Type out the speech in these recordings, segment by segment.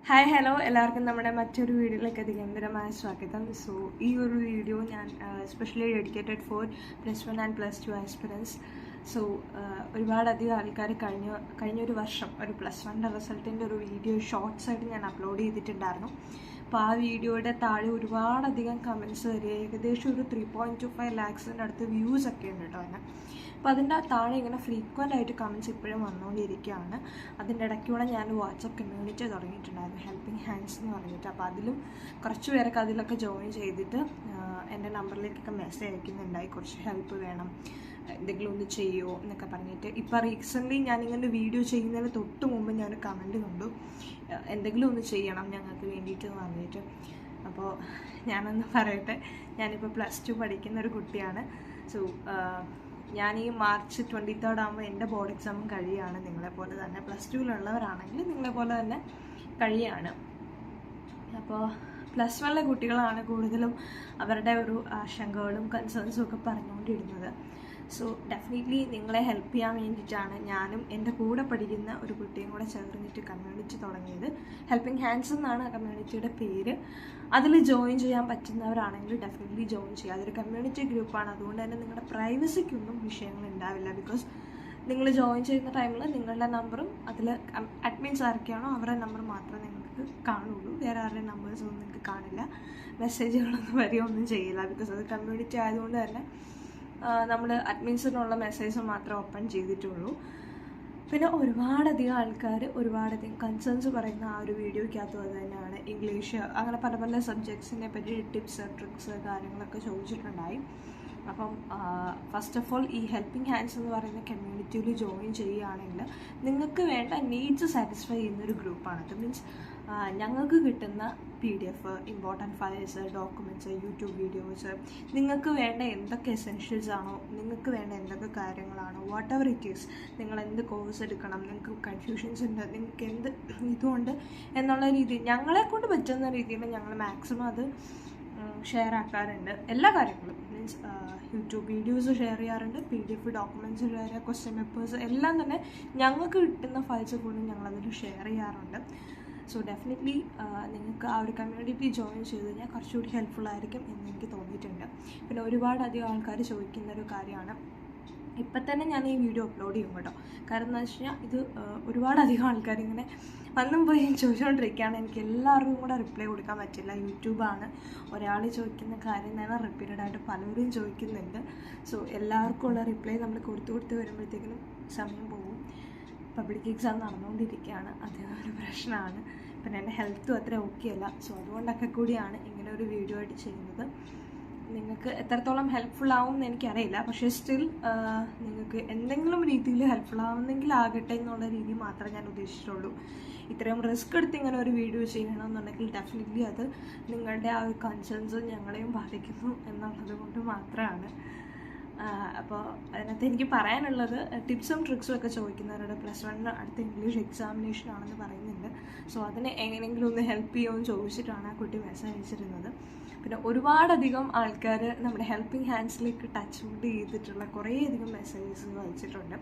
Hi hello എല്ലാവർക്കും നമ്മുടെ മറ്റൊരു വീഡിയോയിലേക്ക് അതിഗംഭീരമായ സ്വാഗതം. സോ ഈ ഒരു വീഡിയോ ഞാൻ specially dedicated four +1 and +2 aspirants. So ഒരുപാടധികം ആൾക്കാർ കഴിഞ്ഞൊരു വർഷം ഒരു +1 റിസൾട്ടിൻ്റെ ഒരു വീഡിയോ ഷോർട്സ് ആയിട്ട് ഞാൻ അപ്ലോഡ് ചെയ്തിട്ടുണ്ടായിരുന്നു. അപ്പോൾ ആ വീഡിയോയുടെ താഴെ ഒരുപാടധികം കമൻറ്റ്സ് വരിക, ഏകദേശം ഒരു 3.25 lakhs അടുത്ത് വ്യൂസ് ഒക്കെ ഉണ്ട് കേട്ടോ അതിന്. അപ്പോൾ അതിൻ്റെ താഴെ ഇങ്ങനെ ഫ്രീക്വൻ്റ് ആയിട്ട് കമൻറ്റ്സ് ഇപ്പോഴും വന്നുകൊണ്ടിരിക്കുകയാണ്. അതിൻ്റെ ഇടയ്ക്കൂടെ ഞാൻ വാട്സപ്പ് കമ്മ്യൂണിറ്റി തുടങ്ങിയിട്ടുണ്ടായിരുന്നു, ഹെൽപ്പിംഗ് ഹാൻഡ്സ് എന്ന് പറഞ്ഞിട്ട്. അപ്പോൾ അതിലും കുറച്ച് പേരൊക്കെ അതിലൊക്കെ ജോയിൻ ചെയ്തിട്ട് എൻ്റെ നമ്പറിലേക്കൊക്കെ മെസ്സേജ് അയക്കുന്നുണ്ടായി, കുറച്ച് ഹെൽപ്പ് വേണം, എന്തെങ്കിലും ഒന്ന് ചെയ്യുമോ എന്നൊക്കെ പറഞ്ഞിട്ട്. ഇപ്പോൾ റീസെൻ്റ്ലി ഞാനിങ്ങനെ വീഡിയോ ചെയ്യുന്നതിന് തൊട്ട് മുമ്പ് ഞാൻ കമൻറ്റ് കണ്ടു, എന്തെങ്കിലും ഒന്ന് ചെയ്യണം ഞങ്ങൾക്ക് വേണ്ടിയിട്ട് എന്ന് പറഞ്ഞിട്ട്. അപ്പോൾ ഞാനൊന്ന് പറയട്ടെ, ഞാനിപ്പോൾ +2 പഠിക്കുന്ന ഒരു കുട്ടിയാണ്. സോ ഞാൻ ഈ March 23 ആകുമ്പോൾ എൻ്റെ ബോർഡ് എക്സാമും കഴിയുകയാണ്. നിങ്ങളെപ്പോലെ തന്നെ +2-ലുള്ളവരാണെങ്കിൽ നിങ്ങളെപ്പോലെ തന്നെ കഴിയുകയാണ്. അപ്പോൾ +1-ലെ കുട്ടികളാണ് കൂടുതലും അവരുടെ ഒരു ആശങ്കകളും കൺസേൺസും ഒക്കെ പറഞ്ഞുകൊണ്ടിരുന്നത്. സോ ഡെഫിനറ്റ്ലി നിങ്ങളെ ഹെൽപ്പ് ചെയ്യാൻ വേണ്ടിയിട്ടാണ് ഞാനും എൻ്റെ കൂടെ പഠിക്കുന്ന ഒരു കുട്ടിയും കൂടെ ചേർന്നിട്ട് കമ്മ്യൂണിറ്റി തുടങ്ങിയത്. ഹെൽപ്പിംഗ് ഹാൻഡ്സ് എന്നാണ് ആ കമ്മ്യൂണിറ്റിയുടെ പേര്. അതിൽ ജോയിൻ ചെയ്യാൻ പറ്റുന്നവരാണെങ്കിൽ ഡെഫിനറ്റ്ലി ജോയിൻ ചെയ്യുക. അതൊരു കമ്മ്യൂണിറ്റി ഗ്രൂപ്പാണ്, അതുകൊണ്ട് തന്നെ നിങ്ങളുടെ പ്രൈവസിക്കൊന്നും വിഷയങ്ങൾ ഉണ്ടാവില്ല. ബിക്കോസ് നിങ്ങൾ ജോയിൻ ചെയ്യുന്ന ടൈമിൽ നിങ്ങളുടെ നമ്പറും അതിൽ അഡ്മിൻസ് ആരൊക്കെയാണോ അവരുടെ നമ്പർ മാത്രമേ നിങ്ങൾക്ക് കാണുള്ളൂ. വേറെ ആരുടെ നമ്പേഴ്സൊന്നും നിങ്ങൾക്ക് കാണില്ല, മെസ്സേജുകളൊന്നും വരികയൊന്നും ചെയ്യില്ല. ബിക്കോസ് അത് കമ്മ്യൂണിറ്റി ആയതുകൊണ്ട് തന്നെ നമ്മൾ അഡ്മിൻസിനുള്ള മെസ്സേജ് മാത്രമേ ഓപ്പൺ ചെയ്തിട്ടുള്ളൂ. പിന്നെ ഒരുപാടധികം ആൾക്കാർ ഒരുപാടധികം കൺസേൺസ് പറയുന്ന ആ ഒരു വീഡിയോയ്ക്കകത്ത് അത് തന്നെയാണ്. ഇംഗ്ലീഷ് അങ്ങനെ പല പല സബ്ജക്ട്സിനെ പറ്റി ടിപ്സ് ട്രിക്സ് കാര്യങ്ങളൊക്കെ ചോദിച്ചിട്ടുണ്ടായി. അപ്പം ഫസ്റ്റ് ഓഫ് ഓൾ ഈ ഹെൽപ്പിംഗ് ഹാൻഡ്സ് എന്ന് പറയുന്ന കമ്മ്യൂണിറ്റിയിൽ ജോയിൻ ചെയ്യുകയാണെങ്കിൽ നിങ്ങൾക്ക് വേണ്ട നീഡ്സ് സാറ്റിസ്ഫൈ ചെയ്യുന്നൊരു ഗ്രൂപ്പാണ്. അത് മീൻസ് ഞങ്ങൾക്ക് കിട്ടുന്ന PDF, important files, documents, YouTube videos, നിങ്ങൾക്ക് വേണ്ട എന്തൊക്കെ എസെൻഷ്യൽസ് ആണോ, നിങ്ങൾക്ക് വേണ്ട എന്തൊക്കെ കാര്യങ്ങളാണോ, വാട്ട് എവർ ഇറ്റ് ഈസ്, നിങ്ങൾ എന്ത് കോഴ്സ് എടുക്കണം, നിങ്ങൾക്ക് കൺഫ്യൂഷൻസ് ഉണ്ട്, നിങ്ങൾക്ക് എന്ത് ഇതുകൊണ്ട് എന്നുള്ള രീതിയിൽ ഞങ്ങളെക്കൊണ്ട് പറ്റുന്ന രീതിയിൽ ഞങ്ങൾ മാക്സിമം അത് ഷെയർ ആക്കാറുണ്ട്. എല്ലാ കാര്യങ്ങളും മീൻസ് യൂട്യൂബ് വീഡിയോസ് ഷെയർ ചെയ്യാറുണ്ട്, PDF, ഡോക്യുമെൻറ്റ്സ് ഷെയർ ചെയ്യുക, ക്വസ്റ്റ്യൻ പേപ്പേഴ്സ് എല്ലാം തന്നെ ഞങ്ങൾക്ക് കിട്ടുന്ന ഫയൽസ് പോലും ഞങ്ങളതിൽ ഷെയർ ചെയ്യാറുണ്ട്. സോ ഡെഫിനറ്റ്ലി നിങ്ങൾക്ക് ആ ഒരു കമ്മ്യൂണിറ്റി ജോയിൻ ചെയ്ത് കഴിഞ്ഞാൽ കുറച്ചുകൂടി ഹെൽപ്ഫുള്ളായിരിക്കും എന്ന് എനിക്ക് തോന്നിയിട്ടുണ്ട്. പിന്നെ ഒരുപാടധികം ആൾക്കാർ ചോദിക്കുന്നൊരു കാര്യമാണ്, ഇപ്പം തന്നെ ഞാൻ ഈ വീഡിയോ അപ്ലോഡ് ചെയ്യും കേട്ടോ. കാരണം എന്താ വെച്ച് കഴിഞ്ഞാൽ ഇത് ഒരുപാടധികം ആൾക്കാർ ഇങ്ങനെ വന്നും പോയി ചോദിച്ചുകൊണ്ടിരിക്കുകയാണ്. എനിക്ക് എല്ലാവർക്കും കൂടെ റിപ്ലൈ കൊടുക്കാൻ പറ്റില്ല. യൂട്യൂബാണ്, ഒരാൾ ചോദിക്കുന്ന കാര്യം തന്നെ റിപ്പീറ്റഡായിട്ട് പലരും ചോദിക്കുന്നുണ്ട്. സോ എല്ലാവർക്കും ഉള്ള റിപ്ലൈ നമ്മൾ കൊടുത്ത് വരുമ്പോഴത്തേക്കിനും സമയം പോകും. പബ്ലിക് എക്സാം നടന്നുകൊണ്ടിരിക്കുകയാണ്, അത് ഒരു പ്രശ്നമാണ്. പിന്നെ എൻ്റെ ഹെൽത്തും അത്ര ഓക്കെ അല്ല. സോ അതുകൊണ്ടൊക്കെ കൂടിയാണ് ഇങ്ങനെ ഒരു വീഡിയോ ആയിട്ട് ചെയ്യുന്നത്. നിങ്ങൾക്ക് എത്രത്തോളം ഹെൽപ്ഫുൾ ആവും എന്ന് എനിക്കറിയില്ല, പക്ഷേ സ്റ്റിൽ നിങ്ങൾക്ക് എന്തെങ്കിലും രീതിയിൽ ഹെൽപ്ഫുൾ ആവുന്നെങ്കിൽ ആകട്ടെ എന്നുള്ള രീതി മാത്രമേ ഞാൻ ഉദ്ദേശിച്ചിട്ടുള്ളൂ. ഇത്രയും റിസ്ക് എടുത്ത് ഇങ്ങനെ ഒരു വീഡിയോ ചെയ്യണമെന്നുണ്ടെങ്കിൽ ഡെഫിനറ്റ്ലി അത് നിങ്ങളുടെ ആ ഒരു കൺസേൺസ് ഞങ്ങളെയും ബാധിക്കുന്നു എന്നുള്ളത് കൊണ്ട് മാത്രമാണ്. അപ്പോൾ അതിനകത്ത് എനിക്ക് പറയാനുള്ളത്, ടിപ്സും ട്രിക്സും ഒക്കെ ചോദിക്കുന്നവരുടെ +1 അടുത്ത ഇംഗ്ലീഷ് എക്സാമിനേഷൻ ആണെന്ന് പറയുന്നുണ്ട്. സോ അതിന് എങ്ങനെയെങ്കിലും ഒന്ന് ഹെൽപ്പ് ചെയ്യുമെന്ന് ചോദിച്ചിട്ടാണ് ആ കുട്ടി മെസ്സേജ് അയച്ചിരുന്നത്. പിന്നെ ഒരുപാടധികം ആൾക്കാർ നമ്മുടെ ഹെൽപ്പിംഗ് ഹാൻഡ്സിലേക്ക് ടച്ച് വുഡ് ചെയ്തിട്ടുള്ള കുറേയധികം മെസ്സേജസ് അയച്ചിട്ടുണ്ട്.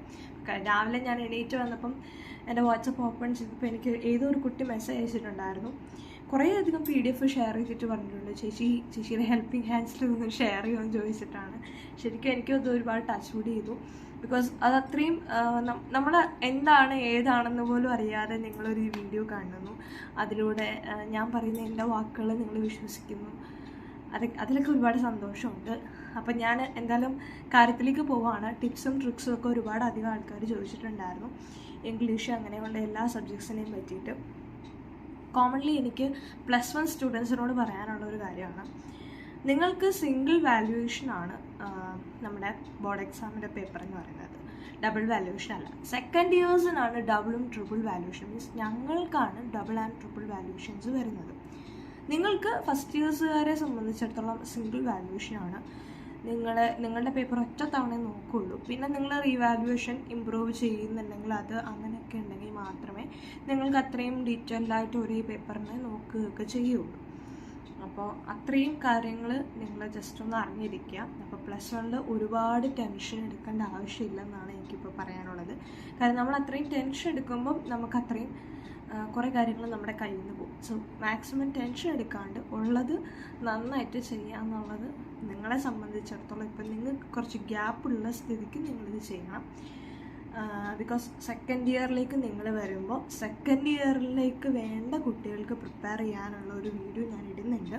രാവിലെ ഞാൻ എണീറ്റ് വന്നപ്പം എൻ്റെ വാട്സപ്പ് ഓപ്പൺ ചെയ്തപ്പോൾ എനിക്ക് ഏതോ ഒരു കുട്ടി മെസ്സേജ് അയച്ചിട്ടുണ്ടായിരുന്നു. കുറേയധികം PDF ഷെയർ ചെയ്തിട്ട് പറഞ്ഞിട്ടുണ്ട്, ചേച്ചിയുടെ ഹെൽപ്പിംഗ് ഹാൻഡ്സിൽ ഒന്ന് ഷെയർ ചെയ്യുമെന്ന് ചോദിച്ചിട്ടാണ്. ശരിക്കും എനിക്കും അത് ഒരുപാട് ടച്ച് വുഡ് ചെയ്തു. ബിക്കോസ് അതത്രയും നമ്മൾ എന്താണ് ഏതാണെന്ന് പോലും അറിയാതെ നിങ്ങളൊരു വീഡിയോ കാണുന്നു, അതിലൂടെ ഞാൻ പറയുന്ന എൻ്റെ വാക്കുകൾ നിങ്ങൾ വിശ്വസിക്കുന്നു, അതിലൊക്കെ ഒരുപാട് സന്തോഷമുണ്ട്. അപ്പം ഞാൻ എന്തായാലും കാര്യത്തിലേക്ക് പോവുകയാണ്. ടിപ്സും ട്രിക്സും ഒക്കെ ഒരുപാട് അധികം ആൾക്കാർ ചോദിച്ചിട്ടുണ്ടായിരുന്നു, ഇംഗ്ലീഷ് അങ്ങനെയുള്ള എല്ലാ സബ്ജക്ട്സിനെയും പറ്റിയിട്ട്. കോമൺലി എനിക്ക് +1 സ്റ്റുഡൻസിനോട് പറയാനുള്ള ഒരു കാര്യമാണ്, നിങ്ങൾക്ക് സിംഗിൾ വാല്യുവേഷനാണ് നമ്മുടെ ബോർഡ് എക്സാമിൻ്റെ പേപ്പർ എന്ന് പറയുന്നത്, ഡബിൾ വാല്യുവേഷൻ അല്ല. സെക്കൻഡ് ഇയേഴ്സിനാണ് ഡബിളും ട്രിപ്പിൾ വാല്യുവേഷൻ, മീൻസ് ഞങ്ങൾക്കാണ് ഡബിൾ ആൻഡ് ട്രിപ്പിൾ വാല്യുവേഷൻസ് വരുന്നത്. നിങ്ങൾക്ക് ഫസ്റ്റ് ഇയേഴ്സുകാരെ സംബന്ധിച്ചിടത്തോളം സിംഗിൾ വാല്യുവേഷനാണ്. നിങ്ങളുടെ പേപ്പർ ഒറ്റ തവണ നോക്കുകയുള്ളൂ. പിന്നെ നിങ്ങൾ റീവാല്യുവേഷൻ ഇമ്പ്രൂവ് ചെയ്യുന്നുണ്ടെങ്കിൽ അത് അങ്ങനെയൊക്കെ ഉണ്ടെങ്കിൽ മാത്രമേ നിങ്ങൾക്ക് അത്രയും ഡീറ്റെയിൽഡായിട്ട് ഒരേ പേപ്പറിനെ നോക്കുകയൊക്കെ ചെയ്യുള്ളൂ. അപ്പോൾ അത്രയും കാര്യങ്ങൾ നിങ്ങൾ ജസ്റ്റ് ഒന്ന് അറിഞ്ഞിരിക്കുക. അപ്പോൾ +1 ഒരുപാട് ടെൻഷൻ എടുക്കേണ്ട ആവശ്യമില്ലെന്നാണ് എനിക്കിപ്പോൾ പറയാനുള്ളത്. കാരണം നമ്മൾ അത്രയും ടെൻഷൻ എടുക്കുമ്പം നമുക്കത്രയും കുറേ കാര്യങ്ങൾ നമ്മുടെ കയ്യിൽ നിന്ന് പോകും. സോ മാക്സിമം ടെൻഷൻ എടുക്കാണ്ട് ഉള്ളത് നന്നായിട്ട് ചെയ്യുക എന്നുള്ളത് നിങ്ങളെ സംബന്ധിച്ചിടത്തോളം ഇപ്പം നിങ്ങൾക്ക് കുറച്ച് ഗ്യാപ്പുള്ള സ്ഥിതിക്ക് നിങ്ങളിത് ചെയ്യണം. ബിക്കോസ് സെക്കൻഡ് ഇയറിലേക്ക് നിങ്ങൾ വരുമ്പോൾ സെക്കൻഡ് ഇയറിലേക്ക് വേണ്ട കുട്ടികൾക്ക് പ്രിപ്പയർ ചെയ്യാനുള്ള ഒരു വീഡിയോ ഞാൻ ഇടുന്നുണ്ട്.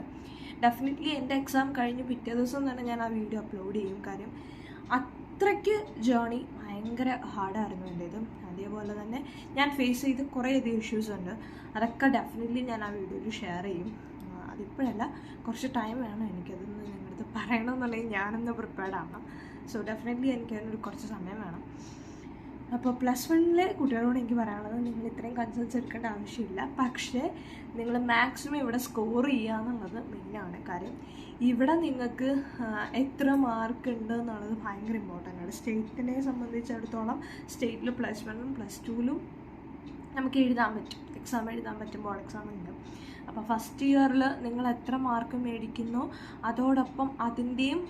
ഡെഫിനറ്റ്ലി എൻ്റെ എക്സാം കഴിഞ്ഞ് പിറ്റേ ദിവസം തന്നെ ഞാൻ ആ വീഡിയോ അപ്ലോഡ് ചെയ്യും. കാര്യം അത്രയ്ക്ക് ജേർണി ഭയങ്കര ഹാർഡായിരുന്നു എൻ്റേത്. അതേപോലെ തന്നെ ഞാൻ ഫേസ് ചെയ്ത് കുറേയധികം ഇഷ്യൂസ് ഉണ്ട്. അതൊക്കെ ഡെഫിനറ്റ്ലി ഞാൻ ആ വീഡിയോയിൽ ഷെയർ ചെയ്യും. അതിപ്പോഴല്ല, കുറച്ച് ടൈം വേണം എനിക്കതൊന്ന് നിങ്ങളടുത്ത് പറയണമെന്നുണ്ടെങ്കിൽ ഞാനൊന്ന് പ്രിപ്പയർഡ് ആവണം. സോ ഡെഫിനറ്റ്ലി എനിക്കതിനൊരു കുറച്ച് സമയം വേണം. അപ്പോൾ +1 കുട്ടികളോട് എനിക്ക് പറയാനുള്ളത്, നിങ്ങൾ ഇത്രയും കൺസേൺസ് എടുക്കേണ്ട ആവശ്യമില്ല. പക്ഷേ നിങ്ങൾ മാക്സിമം ഇവിടെ സ്കോർ ചെയ്യുക എന്നുള്ളത് മെയിനാണ്. കാര്യം ഇവിടെ നിങ്ങൾക്ക് എത്ര മാർക്ക് ഉണ്ട് എന്നുള്ളത് ഭയങ്കര ഇമ്പോർട്ടൻ്റ് ആണ്. സ്റ്റേറ്റിനെ സംബന്ധിച്ചിടത്തോളം സ്റ്റേറ്റിൽ +1 +2 നമുക്ക് എഴുതാൻ പറ്റും, എക്സാം എഴുതാൻ പറ്റും, ബോർഡ് എക്സാം ഉണ്ട്. അപ്പോൾ ഫസ്റ്റ് ഇയറിൽ നിങ്ങൾ എത്ര മാർക്ക് മേടിക്കുന്നോ അതോടൊപ്പം അതിൻ്റെയും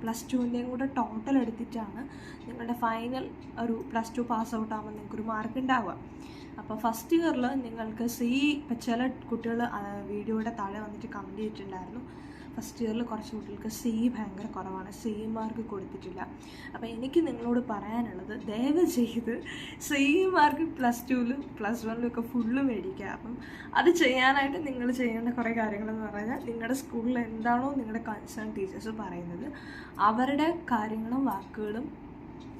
+2ൻ്റെയും കൂടെ ടോട്ടൽ എടുത്തിട്ടാണ് നിങ്ങളുടെ ഫൈനൽ ഒരു +2 പാസ് ഔട്ട് ആകുമ്പോൾ നിങ്ങൾക്കൊരു മാർക്ക് ഉണ്ടാവുക. അപ്പോൾ ഫസ്റ്റ് ഇയറിൽ നിങ്ങൾക്ക് ഇപ്പം ചില കുട്ടികൾ വീഡിയോയുടെ താഴെ വന്നിട്ട് കമൻറ്റ് ചെയ്തിട്ടുണ്ടായിരുന്നു, ഫസ്റ്റ് ഇയറിൽ കുറച്ച് കുട്ടികൾക്ക് ഭയങ്കര കുറവാണ്, മാർക്ക് കൊടുത്തിട്ടില്ല. അപ്പോൾ എനിക്ക് നിങ്ങളോട് പറയാനുള്ളത്, ദയവ് ചെയ്ത് മാർക്ക് +2ലും +1ലും ഒക്കെ ഫുള്ള് മേടിക്കുക. അപ്പം അത് ചെയ്യാനായിട്ട് നിങ്ങൾ ചെയ്യേണ്ട കുറേ കാര്യങ്ങളെന്ന് പറഞ്ഞാൽ, നിങ്ങളുടെ സ്കൂളിൽ എന്താണോ നിങ്ങളുടെ കൺസേൺ ടീച്ചേഴ്സ് പറയുന്നത് അവരുടെ കാര്യങ്ങളും വാക്കുകളും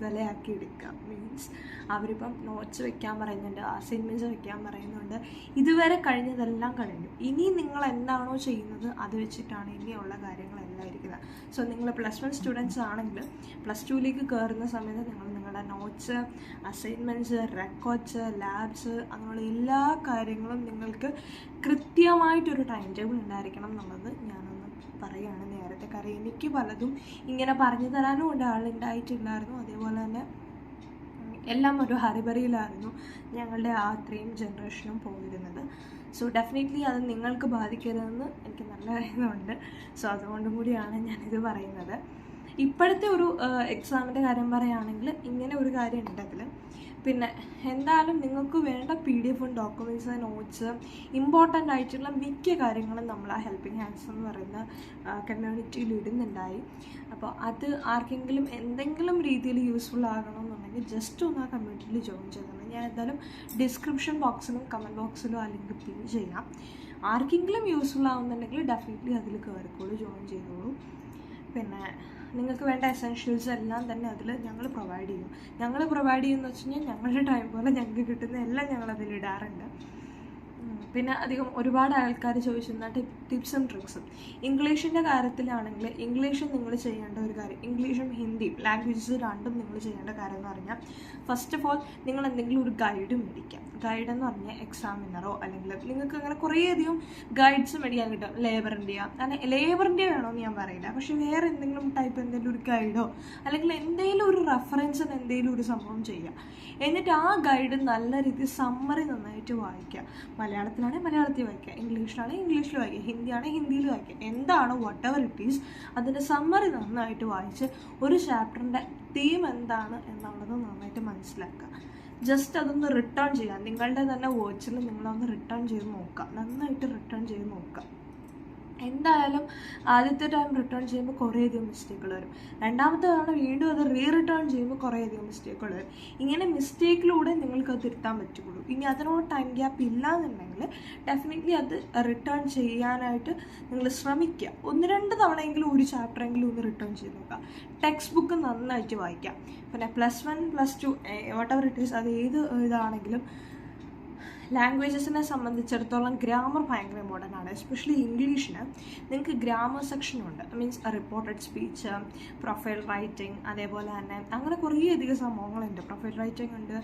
വിലയാക്കി എടുക്കുക. മീൻസ് അവരിപ്പം നോട്ട്സ് വെക്കാൻ പറയുന്നുണ്ട്, അസൈൻമെൻറ്റ്സ് വെക്കാൻ പറയുന്നുണ്ട്, ഇതുവരെ കഴിഞ്ഞതെല്ലാം കഴിഞ്ഞു. ഇനി നിങ്ങൾ എന്താണോ ചെയ്യുന്നത് അത് വെച്ചിട്ടാണ് ഇനിയുള്ള കാര്യങ്ങളെല്ലാം ഇരിക്കുന്നത്. സോ നിങ്ങൾ +1 സ്റ്റുഡൻസ് ആണെങ്കിൽ +2ലേക്ക് കയറുന്ന സമയത്ത് നിങ്ങൾ നിങ്ങളുടെ നോട്ട്സ്, അസൈൻമെൻറ്റ്സ്, റെക്കോർഡ്സ്, ലാബ്സ് അങ്ങനെയുള്ള എല്ലാ കാര്യങ്ങളും നിങ്ങൾക്ക് കൃത്യമായിട്ടൊരു ടൈം ടേബിൾ ഉണ്ടായിരിക്കണം എന്നുള്ളത് ഞാനൊന്ന് പറയുകയാണ് നേരത്തെ. കാര്യം എനിക്ക് പലതും ഇങ്ങനെ പറഞ്ഞു തരാനും കൊണ്ട് ആളുണ്ടായിട്ടുണ്ടായിരുന്നു. അതേപോലെ തന്നെ എല്ലാം ഒരു ഹറിബറിയിലായിരുന്നു ഞങ്ങളുടെ അത്രയും ജനറേഷനും പോയിരുന്നത്. സോ ഡെഫിനറ്റ്ലി അത് നിങ്ങൾക്ക് ബാധിക്കരുതെന്ന് എനിക്ക് നല്ല അറിയുന്നുണ്ട്. സോ അതുകൊണ്ടും കൂടിയാണ് ഞാനിത് പറയുന്നത്. ഇപ്പോഴത്തെ ഒരു എക്സാമിൻ്റെ കാര്യം പറയുകയാണെങ്കിൽ ഇങ്ങനെ ഒരു കാര്യം ഉണ്ട് അതിൽ. പിന്നെ എന്തായാലും നിങ്ങൾക്ക് വേണ്ട PDF ഡോക്യുമെൻറ്റ്സ്, നോട്ട്സ്, ഇമ്പോർട്ടൻ്റ് ആയിട്ടുള്ള മിക്ക കാര്യങ്ങളും നമ്മൾ ആ ഹെൽപ്പിംഗ് ഹാൻഡ്സ് എന്ന് പറയുന്ന കമ്മ്യൂണിറ്റിയിൽ ഇടുന്നുണ്ടായി. അപ്പോൾ അത് ആർക്കെങ്കിലും എന്തെങ്കിലും രീതിയിൽ യൂസ്ഫുൾ ആകണമെന്നുണ്ടെങ്കിൽ ജസ്റ്റ് ഒന്ന് ആ കമ്മ്യൂണിറ്റിയിൽ ജോയിൻ ചെയ്തോളൂ. ഞാൻ എന്തായാലും ഡിസ്ക്രിപ്ഷൻ ബോക്സിലും കമൻറ്റ് ബോക്സിലും ആ ലിങ്ക് പിൻ ചെയ്യാം. ആർക്കെങ്കിലും യൂസ്ഫുൾ ആവുന്നുണ്ടെങ്കിൽ ഡെഫിനറ്റ്ലി അതിൽ കയറിക്കോളൂ, ജോയിൻ ചെയ്തോളൂ. പിന്നെ നിങ്ങൾക്ക് വേണ്ട എസെൻഷ്യൽസ് എല്ലാം തന്നെ അതിൽ ഞങ്ങൾ പ്രൊവൈഡ് ചെയ്യും. ചെയ്യുമെന്ന് വെച്ച് കഴിഞ്ഞാൽ ഞങ്ങളുടെ ടൈം പോലെ ഞങ്ങൾക്ക് കിട്ടുന്ന എല്ലാം ഞങ്ങൾ അതിലിടാറുണ്ട്. പിന്നെ ഒരുപാട് ആൾക്കാർ ചോദിച്ചിരുന്ന ടിപ്സും ട്രിക്സും. ഇംഗ്ലീഷിൻ്റെ കാര്യത്തിലാണെങ്കിൽ ഇംഗ്ലീഷും നിങ്ങൾ ചെയ്യേണ്ട ഒരു കാര്യം, ഇംഗ്ലീഷും ഹിന്ദിയും ലാംഗ്വേജസ് രണ്ടും നിങ്ങൾ ചെയ്യേണ്ട കാര്യം എന്ന് പറഞ്ഞാൽ, ഫസ്റ്റ് ഓഫ് ഓൾ നിങ്ങൾ എന്തെങ്കിലും ഒരു ഗൈഡ് മേടിക്കാം. ഗൈഡ് എന്ന് പറഞ്ഞാൽ എക്സാമിനറോ അല്ലെങ്കിൽ നിങ്ങൾക്ക് അങ്ങനെ കുറേയധികം ഗൈഡ്സ് മേടിക്കാൻ കിട്ടും. ലേബറിൻ്റെയോ, അങ്ങനെ ലേബറിൻ്റെ വേണമെന്ന് ഞാൻ പറയില്ല, പക്ഷേ വേറെ എന്തെങ്കിലും ടൈപ്പ് എന്തെങ്കിലും ഒരു ഗൈഡോ അല്ലെങ്കിൽ എന്തെങ്കിലും ഒരു റെഫറൻസിന് എന്തെങ്കിലും ഒരു സംഭവം ചെയ്യുക. എന്നിട്ട് ആ ഗൈഡ് നല്ല രീതിയിൽ സമ്മറി നന്നായിട്ട് വായിക്കുക. മലയാളത്തിലാണെങ്കിൽ മലയാളത്തിൽ വായിക്കുക, ഇംഗ്ലീഷിലാണെങ്കിൽ ഇംഗ്ലീഷിൽ വായിക്കുക, ഹിന്ദിയാണെങ്കിൽ ഹിന്ദിയിൽ വായിക്കുക. എന്താണോ വാട്ട് എവർ ഇറ്റ് ഈസ് അതിൻ്റെ സമ്മറി നന്നായിട്ട് വായിച്ച് ഒരു ചാപ്റ്ററിൻ്റെ തീം എന്താണ് എന്നുള്ളത് നന്നായിട്ട് മനസ്സിലാക്കുക. ജസ്റ്റ് അതൊന്ന് റിട്ടേൺ ചെയ്യുക. നിങ്ങളുടെ തന്നെ വേർഡ്സിൽ നിങ്ങളൊന്ന് റിട്ടേൺ ചെയ്ത് നോക്കുക, നന്നായിട്ട് റിട്ടേൺ ചെയ്ത് നോക്കുക. എന്തായാലും ആദ്യത്തെ ടൈം റിട്ടേൺ ചെയ്യുമ്പോൾ കുറേയധികം മിസ്റ്റേക്കുകൾ വരും. രണ്ടാമത്തെ തവണ വീണ്ടും അത് റിട്ടേൺ ചെയ്യുമ്പോൾ കുറേയധികം മിസ്റ്റേക്കുകൾ വരും. ഇങ്ങനെ മിസ്റ്റേക്കിലൂടെ നിങ്ങൾക്ക് അത് തിരുത്താൻ പറ്റുള്ളൂ. ഇനി അതിനോട് ടൈം ഗ്യാപ്പ് ഇല്ല എന്നുണ്ടെങ്കിൽ ഡെഫിനറ്റ്ലി അത് റിട്ടേൺ ചെയ്യാനായിട്ട് നിങ്ങൾ ശ്രമിക്കുക. 1-2 തവണയെങ്കിലും ഒരു ചാപ്റ്ററെങ്കിലും ഒന്ന് റിട്ടേൺ ചെയ്ത് നോക്കുക. ടെക്സ്റ്റ് ബുക്ക് നന്നായിട്ട് വായിക്കാം. പിന്നെ +1 +2 വാട്ട് എവർ ഇറ്റ് ഈസ്, അത് ഏത് ഇതാണെങ്കിലും ലാംഗ്വേജസിനെ സംബന്ധിച്ചിടത്തോളം ഗ്രാമർ ഭയങ്കര ഇമ്പോർട്ടൻ്റ് ആണ്. എസ്പെഷ്യലി ഇംഗ്ലീഷിന് നിങ്ങൾക്ക് ഗ്രാമർ സെക്ഷനുണ്ട്. Means reported speech, profile writing, അതേപോലെ തന്നെ അങ്ങനെ കുറേയധികം സംഭവങ്ങളുണ്ട്. പ്രൊഫൈൽ റൈറ്റിംഗ് ഉണ്ട്,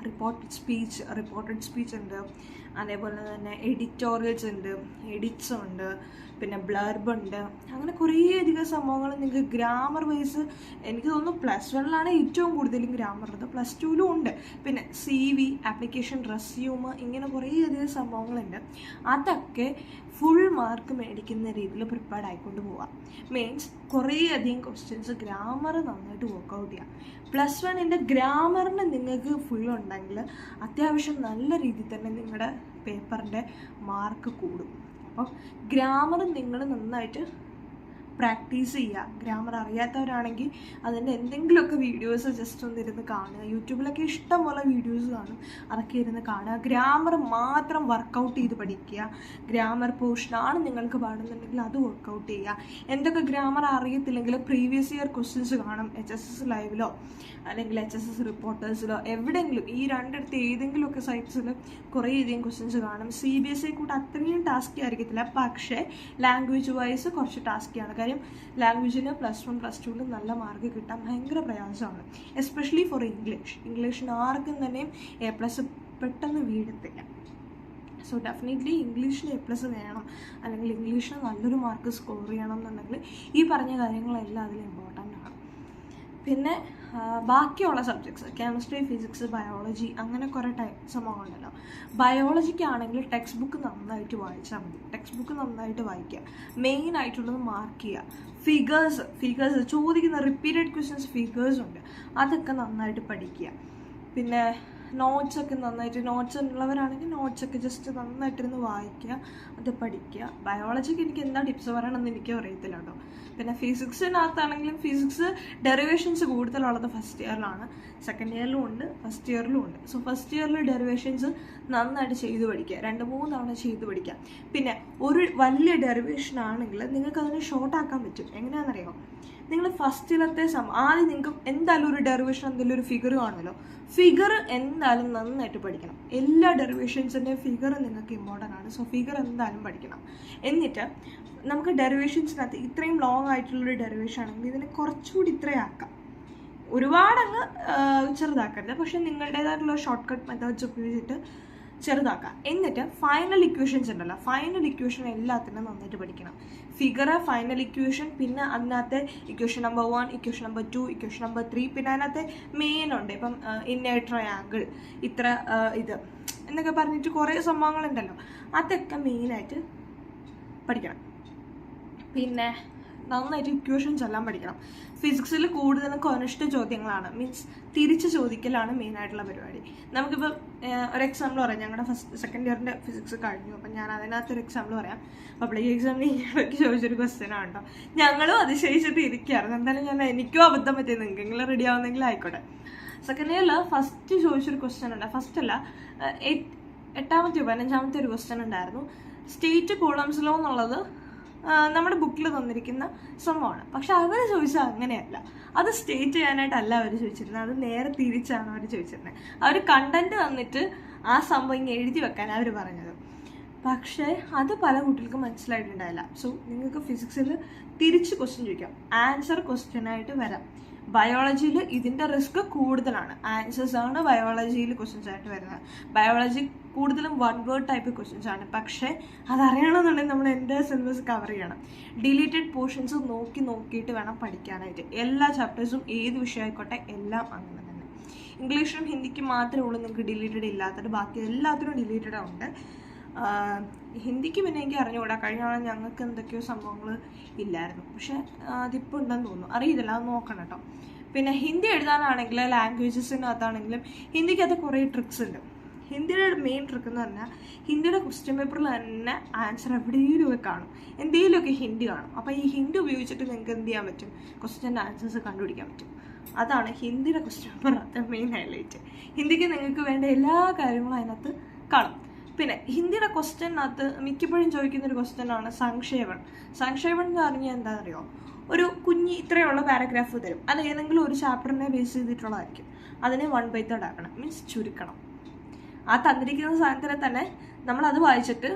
റിപ്പോർട്ടഡ് സ്പീച്ച് ഉണ്ട്, അതേപോലെ തന്നെ എഡിറ്റോറിയൽസ് ഉണ്ട്, എഡിറ്റ്സ് ഉണ്ട്, പിന്നെ ബ്ലർബ് ഉണ്ട്. അങ്ങനെ കുറേയധികം സംഭവങ്ങൾ നിങ്ങൾക്ക് ഗ്രാമർ വൈസ് എനിക്ക് തോന്നുന്നു +1 ഏറ്റവും കൂടുതലും ഗ്രാമർ ഉള്ളത്, +2 ഉണ്ട്. പിന്നെ CV, ആപ്ലിക്കേഷൻ റെസ്യൂം, ഇങ്ങനെ കുറേയധികം സംഭവങ്ങളുണ്ട്. അതൊക്കെ ഫുൾ മാർക്ക് മേടിക്കുന്ന രീതിയിൽ പ്രിപ്പയർഡ് ആയിക്കൊണ്ട് പോവാം. മീൻസ് കുറേയധികം ക്വസ്റ്റ്യൻസ് ഗ്രാമർ നന്നായിട്ട് വർക്കൗട്ട് ചെയ്യാം. +1 ഗ്രാമറിന് നിങ്ങൾക്ക് ഫുൾ ഉണ്ടെങ്കിൽ അത്യാവശ്യം നല്ല രീതിയിൽ തന്നെ നിങ്ങളുടെ പേപ്പറിൻ്റെ മാർക്ക് കൂടും. അപ്പോൾ ഗ്രാമർ നിങ്ങൾ നന്നായിട്ട് പ്രാക്ടീസ് ചെയ്യുക. ഗ്രാമർ അറിയാത്തവരാണെങ്കിൽ അതിൻ്റെ എന്തെങ്കിലുമൊക്കെ വീഡിയോസ് ജസ്റ്റ് ഒന്നിരുന്ന് കാണുക. യൂട്യൂബിലൊക്കെ ഇഷ്ടം പോലെ വീഡിയോസ് കാണും, അതൊക്കെ ഇരുന്ന് കാണുക. ഗ്രാമർ മാത്രം വർക്കൗട്ട് ചെയ്ത് പഠിക്കുക. ഗ്രാമർ പോർഷനാണ് നിങ്ങൾക്ക് പാടുന്നുണ്ടെങ്കിൽ അത് വർക്കൗട്ട് ചെയ്യുക. എന്തൊക്കെ ഗ്രാമർ അറിയത്തില്ലെങ്കിൽ പ്രീവിയസ് ഇയർ ക്വസ്റ്റ്യൻസ് കാണും. HSS ലൈവിലോ അല്ലെങ്കിൽ HSS റിപ്പോർട്ടേഴ്സിലോ എവിടെയെങ്കിലും ഈ രണ്ടിടത്ത് ഏതെങ്കിലുമൊക്കെ സൈറ്റ്സിൽ കുറേയധികം ക്വസ്റ്റ്യൻസ് കാണും. CBSE കൂടെ അത്രയും ടാസ്കി ആയിരിക്കത്തില്ല, പക്ഷേ ലാംഗ്വേജ് വൈസ് കുറച്ച് ടാസ്കിയാണ്. കാര്യം ലാംഗ്വേജിന് +1 +2 നല്ല മാർക്ക് കിട്ടാൻ ഭയങ്കര പ്രയാസമാണ്, എസ്പെഷ്യലി ഫോർ ഇംഗ്ലീഷിന് ആർക്കും തന്നെ A+ പെട്ടെന്ന് വീഴത്തില്ല. സോ ഡെഫിനറ്റ്ലി ഇംഗ്ലീഷിന് A+ വേണം, അല്ലെങ്കിൽ ഇംഗ്ലീഷിന് നല്ലൊരു മാർക്ക് സ്കോർ ചെയ്യണം എന്നുണ്ടെങ്കിൽ ഈ പറഞ്ഞ കാര്യങ്ങളെല്ലാം അതിൽ ഇമ്പോർട്ടൻ്റ് ആണ്. പിന്നെ ബാക്കിയുള്ള സബ്ജക്ട്സ് കെമിസ്ട്രി, ഫിസിക്സ്, ബയോളജി അങ്ങനെ കുറേ സംഭവങ്ങളുണ്ടല്ലോ. ബയോളജിക്കാണെങ്കിൽ ടെക്സ്റ്റ് ബുക്ക് നന്നായിട്ട് വായിച്ചാൽ മതി. ടെക്സ്റ്റ് ബുക്ക് നന്നായിട്ട് വായിക്കുക, മെയിൻ ആയിട്ടുള്ളത് മാർക്ക് ചെയ്യുക. ഫിഗേഴ്സ് ചോദിക്കുന്ന റിപ്പീറ്റഡ് ക്വസ്റ്റ്യൻസ് ഫിഗേഴ്സ് ഉണ്ട്, അതൊക്കെ നന്നായിട്ട് പഠിക്കുക. പിന്നെ നോട്ട്സൊക്കെ നന്നായിട്ട്, നോട്ട്സ് ഉള്ളവരാണെങ്കിൽ നോട്ട്സൊക്കെ ജസ്റ്റ് നന്നായിട്ടിരുന്ന് വായിക്കുക, അത് പഠിക്കുക. ബയോളജിക്ക് എനിക്ക് എന്താ ടിപ്സ് പറയണമെന്ന് എനിക്കും അറിയത്തില്ല കേട്ടോ. പിന്നെ ഫിസിക്സിനകത്താണെങ്കിലും ഫിസിക്സ് ഡെറിവേഷൻസ് കൂടുതലുള്ളത് ഫസ്റ്റ് ഇയറിലാണ്, സെക്കൻഡ് ഇയറിലും ഉണ്ട്, ഫസ്റ്റ് ഇയറിലും ഉണ്ട്. സോ ഫസ്റ്റ് ഇയറിൽ ഡെറിവേഷൻസ് നന്നായിട്ട് ചെയ്ത് പഠിക്കുക, 2-3 തവണ ചെയ്ത് പഠിക്കുക. പിന്നെ ഒരു വലിയ ഡെറിവേഷൻ ആണെങ്കിൽ നിങ്ങൾക്ക് അതിനെ ഷോർട്ടാക്കാൻ പറ്റും. എങ്ങനെയാണെന്നറിയാമോ? നിങ്ങൾ ഫസ്റ്റിലത്തെ ആദ്യം നിങ്ങൾക്ക് എന്തായാലും ഒരു ഡെറിവേഷൻ എന്തെങ്കിലും ഒരു ഫിഗർ കാണുമല്ലോ, ഫിഗർ എന്തായാലും നന്നായിട്ട് പഠിക്കണം. എല്ലാ ഡെറിവേഷൻസിൻ്റെയും ഫിഗർ നിങ്ങൾക്ക് ഇമ്പോർട്ടൻ്റ് ആണ്. സോ ഫിഗർ എന്തായാലും പഠിക്കണം. എന്നിട്ട് നമുക്ക് ഡെറിവേഷൻസിനകത്ത് ഇത്രയും ലോങ് ആയിട്ടുള്ളൊരു ഡെറിവേഷൻ ആണെങ്കിൽ ഇതിനെ കുറച്ചുകൂടി ഇത്രയാക്കാം. ഒരുപാടങ്ങ് ചെറുതാക്കരുത്, പക്ഷെ നിങ്ങളുടേതായിട്ടുള്ള ഷോർട്ട് കട്ട് മെത്തേഡ്സ് ഉപയോഗിച്ചിട്ട് ചെറുതാക്കാം. എന്നിട്ട് ഫൈനൽ ഇക്വേഷൻസ് ഉണ്ടല്ലോ, ഫൈനൽ ഇക്വേഷൻ എല്ലാത്തിനും നന്നായിട്ട് പഠിക്കണം. ഫിഗർ, ഫൈനൽ ഇക്വേഷൻ, പിന്നെ അതിനകത്ത് equation number 1, equation number 2, equation number 3, പിന്നെ അതിനകത്ത് മെയിൻ ഉണ്ട്. ഇപ്പം ഇന്നർ ട്രയാങ്കിൾ, ഇത്ര ഇത് എന്നൊക്കെ പറഞ്ഞിട്ട് കുറേ സംഭവങ്ങളുണ്ടല്ലോ, അതൊക്കെ മെയിനായിട്ട് പഠിക്കണം. പിന്നെ നന്നായിട്ട് ഇക്വേഷൻസ് എല്ലാം പഠിക്കണം. ഫിസിക്സിൽ കൂടുതലും കൊനിഷ്ഠ ചോദ്യങ്ങളാണ്, മീൻസ് തിരിച്ച് ചോദിക്കലാണ് മെയിനായിട്ടുള്ള പരിപാടി. നമുക്കിപ്പോൾ ഒരു എക്സാമ്പിൾ പറയാം. ഞങ്ങളുടെ സെക്കൻഡ് ഇയറിൻ്റെ ഫിസിക്സ് കഴിഞ്ഞു, അപ്പം ഞാൻ അതിനകത്തൊരു എക്സാമ്പിൾ പറയാം. പബ്ലിക് എക്സാമിന് ഇടയ്ക്ക് ചോദിച്ചൊരു ക്വസ്റ്റ്യൻ ആണ് കേട്ടോ. ഞങ്ങളും അതിശയിച്ചിട്ട് ഇരിക്കുകയായിരുന്നു. എന്തായാലും എനിക്കും അബദ്ധം പറ്റിയത്, നിങ്ങൾക്കെങ്കിലും റെഡി ആവുന്നെങ്കിൽ ആയിക്കോട്ടെ. സെക്കൻഡ് ഇയറിൽ ഫസ്റ്റ് ചോദിച്ചൊരു ക്വസ്റ്റ്യൻ ഉണ്ട്, ഫസ്റ്റല്ല 8ാമത്തെ 15ാമത്തെ ഒരു ക്വസ്റ്റ്യൻ ഉണ്ടായിരുന്നു. സ്റ്റേറ്റ് കൂളംസ് ലോ എന്നുള്ളത് നമ്മുടെ ബുക്കിൽ തന്നിരിക്കുന്ന സംഭവമാണ്, പക്ഷെ അവർ ചോദിച്ചാൽ അങ്ങനെയല്ല. അത് സ്റ്റേറ്റ് ചെയ്യാനായിട്ടല്ല അവർ ചോദിച്ചിരുന്നത്, അത് നേരെ തിരിച്ചാണ് അവർ ചോദിച്ചിരുന്നത്. അവർ കണ്ടന്റ് തന്നിട്ട് ആ സംഭവം ഇങ്ങനെ എഴുതി വെക്കാൻ അവർ പറഞ്ഞത്, പക്ഷേ അത് പല കുട്ടികൾക്കും മനസ്സിലായിട്ടുണ്ടായില്ല. സോ നിങ്ങൾക്ക് ഫിസിക്സിൽ തിരിച്ച് ക്വസ്റ്റ്യൻ ചോദിക്കാം, ആൻസർ ക്വസ്റ്റ്യനായിട്ട് വരാം. ബയോളജിയിൽ ഇതിൻ്റെ റിസ്ക് കൂടുതലാണ്, ആൻസേഴ്സ് ആണ് ബയോളജിയിൽ ക്വസ്റ്റ്യൻസ് ആയിട്ട് വരുന്നത്. ബയോളജി കൂടുതലും 1 വേർഡ് ടൈപ്പ് ക്വസ്റ്റ്യൻസ് ആണ്, പക്ഷേ അതറിയണമെന്നുണ്ടെങ്കിൽ നമ്മൾ എൻ്റെ സിലബസ് കവർ ചെയ്യണം. ഡിലീറ്റഡ് പോർഷൻസ് നോക്കിയിട്ട് വേണം പഠിക്കാനായിട്ട്. എല്ലാ ചാപ്റ്റേഴ്സും ഏത് വിഷയമായിക്കോട്ടെ എല്ലാം അങ്ങനെ തന്നെ. ഇംഗ്ലീഷിനും ഹിന്ദിക്കും മാത്രമേ ഉള്ളൂ നിങ്ങൾക്ക് ഡിലീറ്റഡ് ഇല്ലാത്തത്, ബാക്കി എല്ലാത്തിനും ഡിലീറ്റഡ് ഉണ്ട്. ഹിന്ദിക്ക് പിന്നെ എനിക്ക് അറിഞ്ഞുകൂടാ, കഴിഞ്ഞ ആളെ ഞങ്ങൾക്ക് എന്തൊക്കെയോ സംഭവങ്ങൾ ഇല്ലായിരുന്നു, പക്ഷെ അതിപ്പോൾ ഉണ്ടെന്ന് തോന്നുന്നു, അറിയില്ല, അത് നോക്കണം കേട്ടോ. പിന്നെ ഹിന്ദി എഴുതാനാണെങ്കിൽ ലാംഗ്വേജസിനകത്താണെങ്കിലും ഹിന്ദിക്കകത്ത് കുറേ ട്രിക്സ് ഉണ്ട്. ഹിന്ദിയുടെ മെയിൻ ട്രിക്ക് എന്ന് പറഞ്ഞാൽ ഹിന്ദിയുടെ ക്വസ്റ്റ്യൻ പേപ്പറിൽ തന്നെ ആൻസർ എവിടെയെങ്കിലുമൊക്കെ കാണും, എന്തെങ്കിലുമൊക്കെ ഹിന്ദി കാണും. അപ്പോൾ ഈ ഹിന്ദി ഉപയോഗിച്ചിട്ട് നിങ്ങൾക്ക് എന്ത് ചെയ്യാൻ പറ്റും, ക്വസ്റ്റ്യൻ്റെ ആൻസേഴ്സ് കണ്ടുപിടിക്കാൻ പറ്റും. അതാണ് ഹിന്ദിയുടെ ക്വസ്റ്റ്യൻ പേപ്പറിനകത്ത് മെയിൻ ഹൈലൈറ്റ്. ഹിന്ദിക്ക് നിങ്ങൾക്ക് വേണ്ട എല്ലാ കാര്യങ്ങളും അതിനകത്ത് കാണും. പിന്നെ ഹിന്ദിയുടെ ക്വസ്റ്റ്യനകത്ത് മിക്കപ്പോഴും ചോദിക്കുന്നൊരു ക്വസ്റ്റ്യനാണ് സംക്ഷേപം. സംക്ഷേപം എന്ന് പറഞ്ഞാൽ എന്താണെന്നറിയോ, ഒരു കുഞ്ഞി ഇത്രയുള്ള പാരഗ്രാഫ് തരും, അത് ഏതെങ്കിലും ഒരു ചാപ്റ്ററിനെ ബേസ് ചെയ്തിട്ടുള്ളതായിരിക്കും. അതിനെ 1/3 ആക്കണം, മീൻസ് ചുരുക്കണം. ആ തന്നിരിക്കുന്ന സാധനത്തിനെ തന്നെ നമ്മളത് വായിച്ചിട്ട്